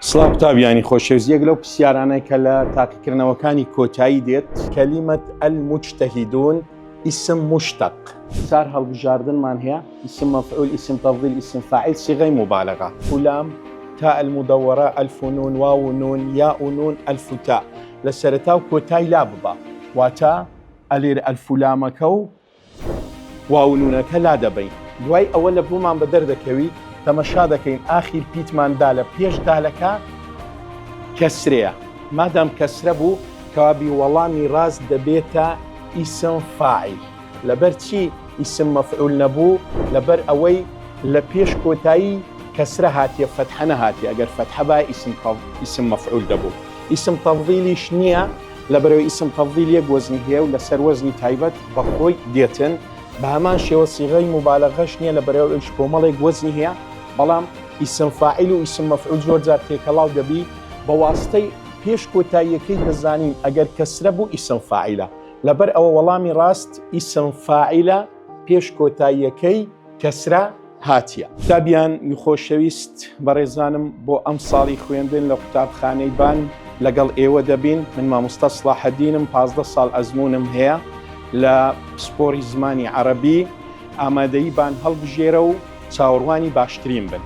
سڵاو قوتابیانی خۆشەویست، یەک لەو پرسیارانەی کە لە تاقیکردنەوەکانی کۆتایی دێت کەلیمەت المجتهدون اسم مشتق. سار هەڵبژاردنمان هەیە اسم مفعول، اسم تفضيل، اسم فاعل، صيغة مبالغة. فلام، تاء المدورة، ألف نون، واو نون، ياء نون، ألف تاء. لسرتاو كوتاي لا ببا واتا ئەلێر ئەلفولامەکە و واو نونەکە لا دەبین. دوای ئەوە لە بوومان بە دەردەکەوی تەمەشا دەکەین ئاخیر پیتماندا لە پێش دالەکە کەسرەیە. مادام کەسرە بوو کەوابی وەڵامی ڕاست دەبێتە ئیسم فاعیل. لەبەر چی ئیسم مەفعول نەبوو؟ لەبەر ئەوەی لە پێش کۆتایی کەسرە هاتیە، فەتحە نەهاتیە. ئەگەر فەتحە با ئیسم مەفعول دەبوو. ئیسم تەفضیلیش نییە، لەبەرەوەی ئیسم تەفضیل یەک وەزنی هەیە و لەسەر وەزنی تایبەت بەخۆی دێتن. بە هەمان شێوە سیغەی مبالغەش نییە، لەبەرەوەی کۆمەڵێک وەزنی هەیە، بەڵام ئیسم فاعیل و ئیسم مەفعول زۆر جار تێکەڵاو دەبی. بە واستەی پێش کۆتاییەکەی دەزانین ئەگەر کەسرە بوو ئیسم فاعیلە، لەبەر ئەوە وەڵامی ڕاست ئیسم فاعیلە پێش کۆتاییەکەی کەسرە هاتیە. قوتابیان خۆشەویست بەڕێزانم، بۆ ئەم ساڵی خوێندن لە قوتابخانەی بان لەگەڵ ئێوە دەبین. من مامۆستا سڵاحەدینم، 15 ساڵ ئەزمونم هەیە لە پسپۆری زمانی عەرەبی. ئامادەیی بان هەڵبژێرە و چاوەڕوانی باشترین بن.